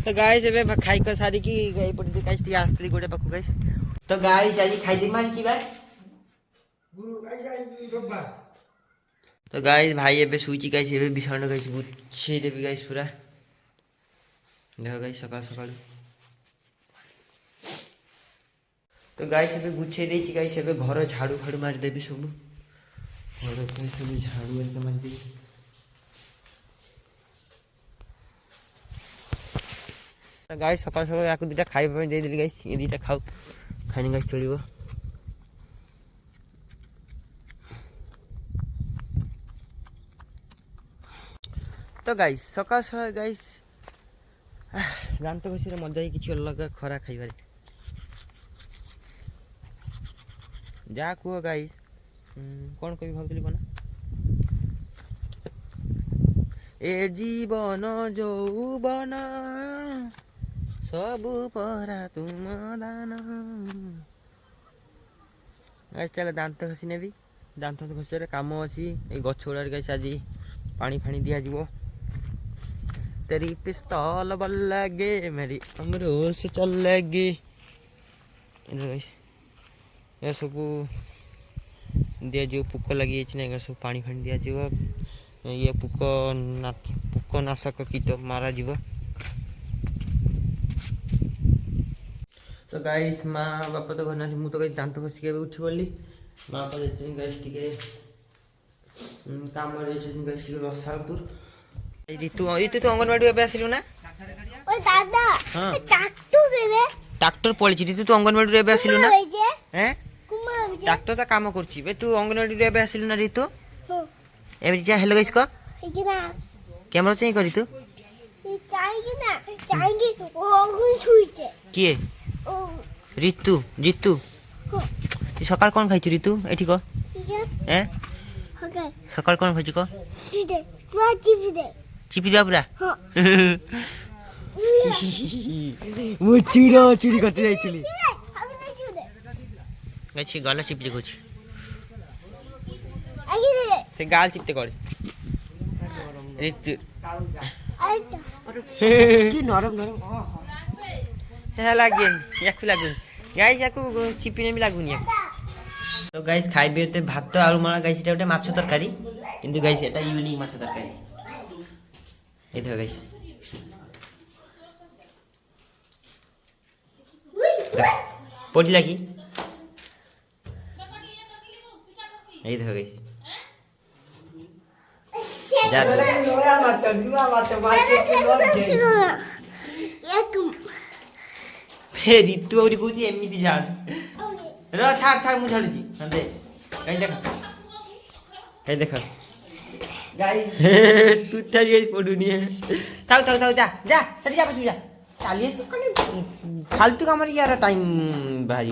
तो गाइस एबे खाई कर सारी की गई पड़ी गाइस टी आस्त्री गोटे पाखु गाइस तो गाइस आज खाई दे मारी की बाय गुरु गाइस रब्बा तो गाइस भाई एबे सुची गाइस एबे बिछाण गाइस गुच्छे देबी गाइस पूरा देखो गाइस सकाळ सकाळ तो गाइस एबे गुच्छे देछि गाइस एबे घर झाड़ू फाड़ू मारी देबी सब घर को सब झाड़ू एके मारी देबी गाइस सकाळ सकाळ याको दुटा खाଇବା ପାଇଁ ଦେଇ ଦେଲି गाइस ये दुटा खाऊ खाने गाइस चलिबो तो गाइस सकाळ सकाळ गाइस दांत घसी रे मजा ही किछि अलग खरा खाइबारे जा को गाइस कोन कहि भाबतली बना ए जीवन যৌবন सबु परा तुम दान गाइस चले दांत घसी नेबी दांत घसी रे काम अछि ए गछ उड़ार गाइस आज पानी फानी दिया जीवो तेरी पिस्तौल बल लगे मेरी अमरो से चल लगे गाइस ये सब दिया जीव पुक लगी छै सब पानी फानी दिया जीवो ये पुक नाशक कीट मारा जीव तो गाइस माँ बापा तो घर ना मु तो गाइस दांत घसी के उठी पड़ली माँ बापा जाइछन गाइस टिके काम रे जाइछन गाइस टिके रसालपुर ऋतु ऋतु तो अंगनवाड़ी एबे आसिलु ना ओ दादा हां ट्रैक्टर बेबे ट्रैक्टर पळछि ऋतु तू अंगनवाड़ी एबे आसिलु ना हैं कुमार ट्रैक्टर ता काम करछि बे तू अंगनवाड़ी एबे आसिलु ना ऋतु हां एबे जा हेलो गाइस को इकरा कैमरा चाहिँ करी तू ये चाहेगी ओ अंगुल छुईছে किए ओ ऋतु जितु हां ई सकाळ कोन खाइछु ऋतु एठी को ठीक है हैं ओके सकाळ कोन खाइछु को ठीक है पूरा चिपी दिया पूरा हां मु चूड़ी करते जाइछली आगे गाइस गला चिपि देखोछि दे से गाल चिपते करे ऋतु की नरम लागेन याकु लागुन गाइस याकु चिपिने भी लागुनी तो गाइस खाइबे ते भात आलू माला गाइस एटा ओटे माछ तरकारी किंतु गाइस एटा यूनिक माछ तरकारी ए देखो गाइस पड़ी लागी ए देखो गाइस जा फेर ऋतु औरी कहूची एमिति झाड़ र छाड़ मु झाड़ुची दे कहीं देख गाइस तू थारी गाइस पडुनी थाउ जा चली जा बसु जा काली फालतू काम यार टाइम भारी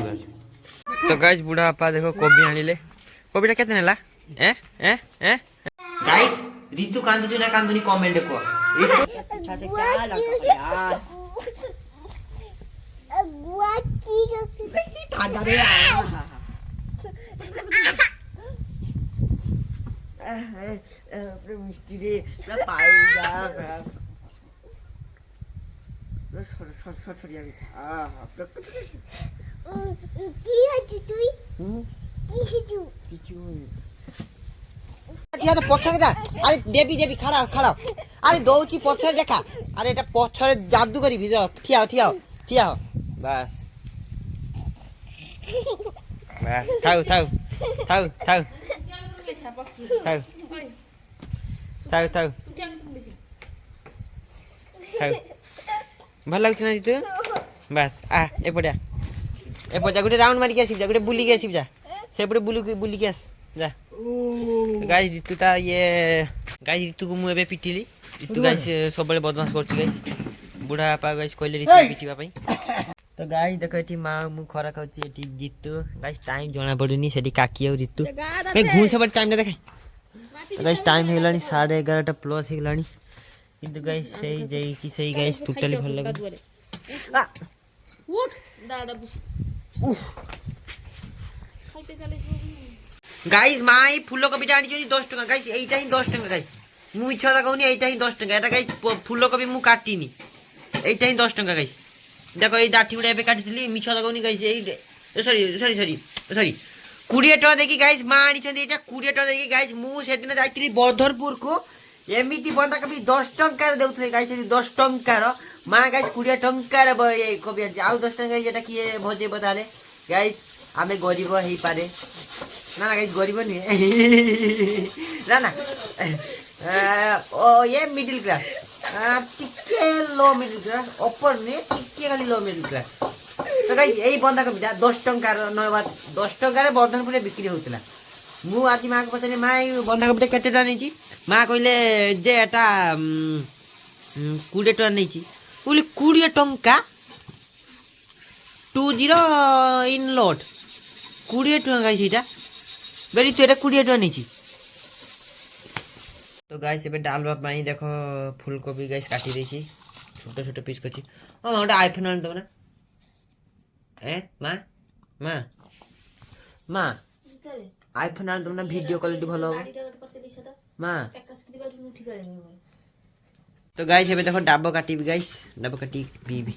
तो गाइस बुढ़ा आपा देखो कोबी आनिले कोबीटा केते नेला ए गाइस ऋतु कांदुची ना कांदुनी कमेंट को ऋतु गुआ की गसी ठाडा रे अपने मिस्टी रे ना पाएगा ना सर यार की है तुई की है तू या तो पछरे जा अरे देबी खड़ा अरे दौची पछरे देखा अरे एटा पछरे जादू करी भिज ठिया बस थाउ भल लागछ ना तू बस आ एपड़िया एपड़ा गोटे राउंड मारी के आसी जा गोटे बुली के आसी जा सेपड़े बुली के आस जा गाइस ऋतु ता ये गाइस ऋतु को मु एबे पिटिली ऋतु गाइस सबले बदमाश करछ गाइस बुढ़ा आपा गाइस कहले ऋतु पिटिबा पई तो गाइस देखो एठी मां मु खरा खाउची एठी जितु गाइस टाइम जणा पडुनी सेठी काकी और ऋतु ए घुसे बट टाइम देखे तो गाइस टाइम हेलानी 11:30 प्लस हेलानी किंतु गाइस सही जई कि सही गाइस टोटली भल लगे आ उठ दादा बुस खाइते चले गाइस माई फूल कोबी आनी 10 टका गाइस एटा ही 10 टका गाइस मु इच्छा ता कहूनी एटा ही 10 टका एटा गाइस फूल कोबी मु काटिनी এইটা ହିଁ 10 ଟଙ୍କା ଗାଇସ୍। ଦେଖ ଏଇ ଡାଠି ଗୁଡ଼ା ଏବେ କାଟିଥିଲି ମିଛ ଲଗାଉନି ଗାଇସ୍। ଏଇ ସରି 20 ଟଙ୍କା ଦେଇକି ଗାଇସ୍ ମା ଆଣିଛନ୍ତି ଏଇଟା 20 ଟଙ୍କା ଦେଇକି ଗାଇସ୍। ମୁଁ ସେଦିନ ଯାଇଥିଲି ବର୍ଦ୍ଧନପୁରକୁ ଏମିତି ବନ୍ଧାକୋବି 10 ଟଙ୍କାରେ ଦେଉଥିଲେ ଗାଇସ୍। 10 ଟଙ୍କାର ମା ଗାଇସ୍ 20 ଟଙ୍କାର କୋବି ଆଣିଛି। ଆଉ 10 ଟଙ୍କା ଏଇଟା କିଏ ଭଜେଇବ ତାହେଲେ ଗାଇସ୍? ଆମେ ଗରିବ ହେଇପାରେ ନା ନା ଗାଇସ୍ ଗରିବ ନୁହେଁ ନା ନା ଓ ये मिडिल क्लास टिके लो मिडिल क्लास ऊपर नहीं टिके खाली लो मिडिल क्लास। तो गाइस यही बंधाकोबीटा 10 टंकार 10 टंकार बर्धनपुर बिक्री होता। मु आज माँ को पचारे माँ ये बंधाकोबीटा केते टका नहीं माँ कहले जे एटा 20 टका नहीं बोली 20 टंका 20 इन लोट 20 टका गाइस एटा बेरी तू एटा 20 टका नहीं। तो गाइस एबे डालवा पाई देखो फूलकोबी गाइस काटी देछि छोटे छोटे पीस करछि। हां ओटा आईफोन आन दो ना ए मां मां मां आईफोन आन दो ना वीडियो क्वालिटी भलो हो मां। तो गाइस एबे देखो डाबो काटी भी गाइस डाबो काटी पी भी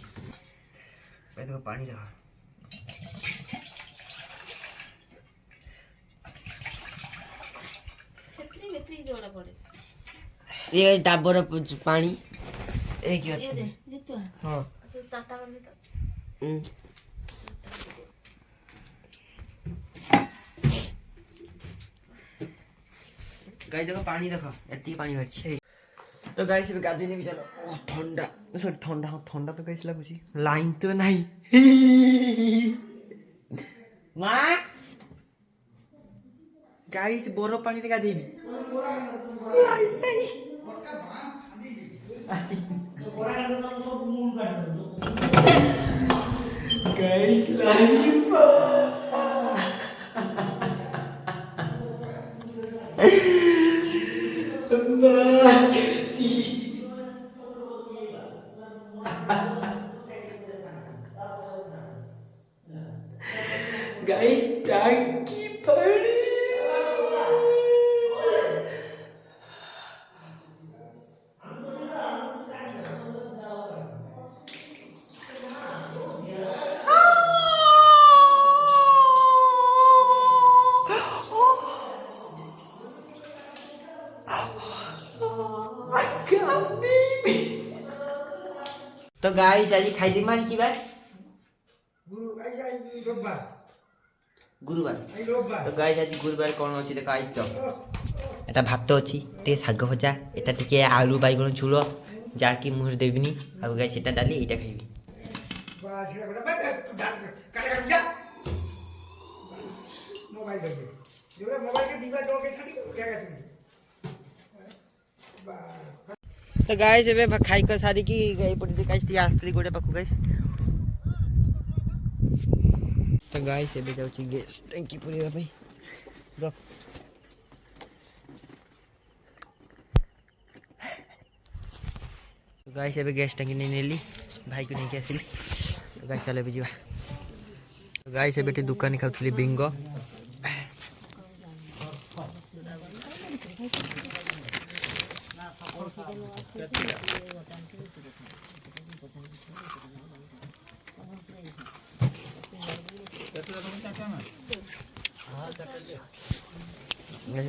ए देखो पानी देखो छतरी मेत्री जोड़ा पड़े ये डाबर पानी एक ये दे जितु हां तो टाटा कर दे तो गाइस देखो पानी देखो एती पानी भरछि। तो गाइस भी गाधी नहीं चलो ओ ठंडा सॉरी ठंडा हो ठंडा तो गाइस लागुछि लाइन तो नहीं मां गाइस बोरो पानी रे गाधेबी लाइन नहीं गाइस लाइन गाइस टांकी पड़ी तो गाइस आज खाई दी मारी की बात गुरुवार। तो गाइस आज गुरुवार कौन अच्छी देखो आइटम एटा भात अच्छी टे शाग भजा एटा टिके आलू बाइगण झोल जाकि मुहर देबिनी आ गाइस एटा डाली एटा खाइबी तो गाइस एबे खाई कर सारी की गई पड़ी गाइस ती आस्त्री गोटे पाखु गाइस। तो गाइस एबे जाउची गैस टंकी पुरेबा पई रख तो गाइस एबे गैस टंकी नहीं नेली भाई को नहीं के आसिली। तो गाइस चले बिजवा तो गाइस एबे दुकान खाउतली बिंगो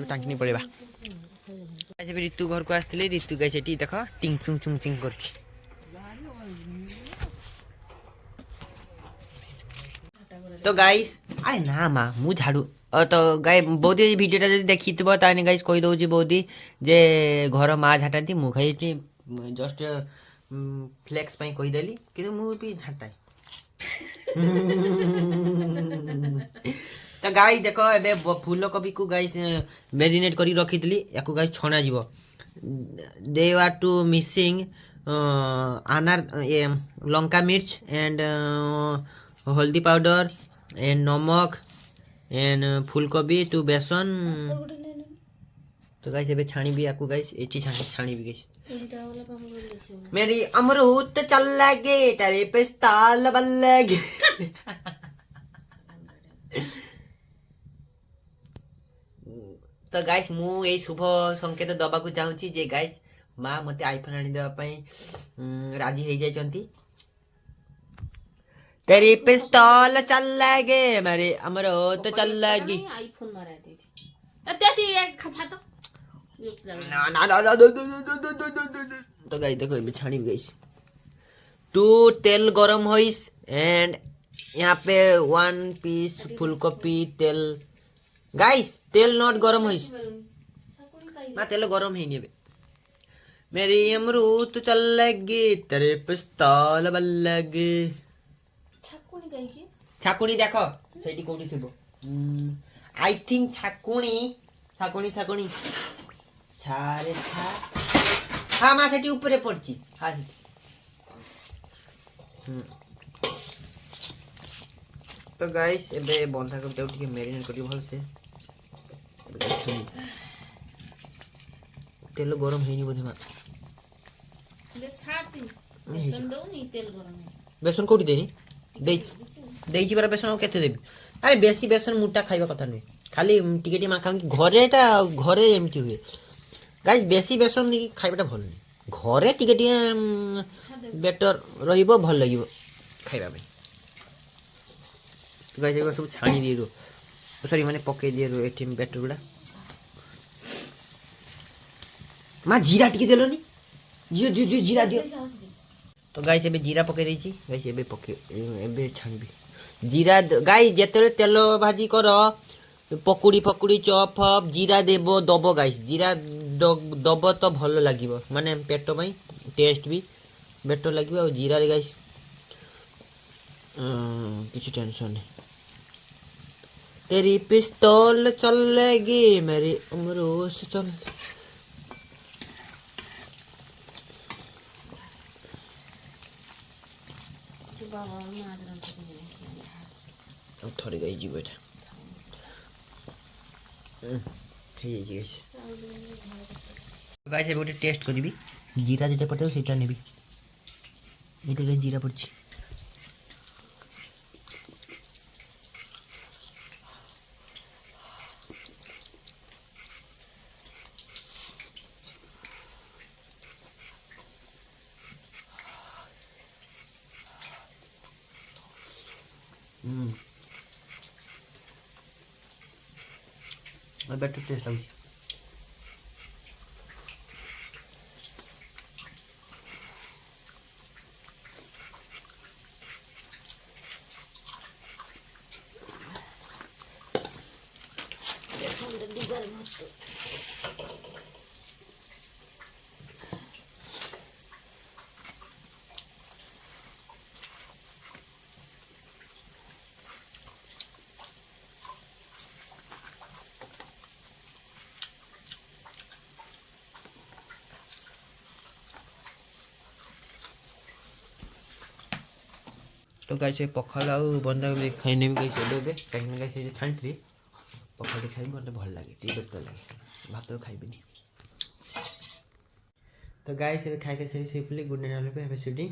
टांकी नहीं पड़ेगा। ऋतु घर को आसती ऋतु गाइस एटी देख टिंग चुंग चुंग चिंग कर तो गाइस अरे ना माँ मु झाड़ू तो गाय बहुत भिडियोटा जब देखी ताने गाइस कही दौची बहुत जे घर माँ झाटाती मु खाई जस्ट फ्लेक्स पाई कहीदेली कि मु भी झाटाए तो गाई देख ए फूल कोबी को गाई मेरिनेट करी रखी या गाई छणा जीव दे आर टू मिसिंग अनार लंका मिर्च एंड हल्दी पाउडर एंड नमक एंड फूलकोबी टू बेसन। तो गाइस एबे छाणी भी आकु गाइस एठी छाणी भी गाइस मेरी अमरूद चल लगे तेरे पे ताल बल लगे तो गाइस मु ए शुभ संकेत दबा को चाहूची जे गाइस ମା ମତେ ଆଇଫୋନ ଆଣିଦେବା ପାଇଁ ରାଜି ହେଇଯାଇଛନ୍ତି। तेरी पिस्तौल चल लागे मेरे अमर तो चल लागी आईफोन मारा दे त्याची एक खा तो ना ना ना ना तो गाइस देखो ये छानी गाइस टू तेल गरम होइस एंड यहाँ पे 1 पीस फुलकपी तेल गाइस तेल नॉट गरम होइस ना तेल गरम है नहीं बे मेरी अमरूद चल लगी तेरे पिस्तौल बल लगी छाकुनी कहीं छाकुनी देखो सेठी कोठी थिबो आई थिंक छाकुनी छाकुनी छाकुनी छारे छा हाँ मां सेठी ऊपरे पड़ची हाँ सेठी तो गाइस एबे बंधा को टिके मैरिनेट करी भल से तेल गरम हेनी बोधे मां दे छाती बेसन दो नी तेल गरम है बेसन कोठी देनी देइची बार बेसन केते देबी अरे बेसी बेसन मुटा खाइबा कथा नै खाली टिके टिके माखा कि घरे एमती हुए गाइस बेसी बेसन नी खाइबाटा भल नै घरे टिके टिके बेटर रहिबो भल लागिबो खाइबा में तो गाइस एगो सब छाणी दे दो सॉरी माने पके दे रो एटीएम बेटर गुडा मा जीरा टिके देलो नी जियो जीरा दियो तो गाइस एबे जीरा पके देछि गाइस एबे पके एबे छाणबी जीरा गाइस जेतले तेल भाजी करो पकुड़ी फकुड़ी चॉप फप जीरा देबो दबो गाइस जीरा दबो तो भलो लागिबो माने पेट पई टेस्ट भी बेटर लागिबो और जीरा रे गाइस किछ टेंशन नहीं तेरी पिस्तौल चलेगी मेरी उम्र से चल थोड़ी गई जी बेटा गाइस एबे टेस्ट करबी जीरा जेटा पटे सेटा नेबी एटा गाइस जीरा पड़छि बेटर टेस्ट आउछ तो गाइस पखाल आ बंदा खाई नेबी गाइस एबे कहीं गाइस जे छाणथि पखाल खाइ मते भल लागे ती बेटर लागे भात तो खाइबेनी तो गाइस एबे खाइ के सरी से गुड नाइट ऑल पे हैव अ शूटिंग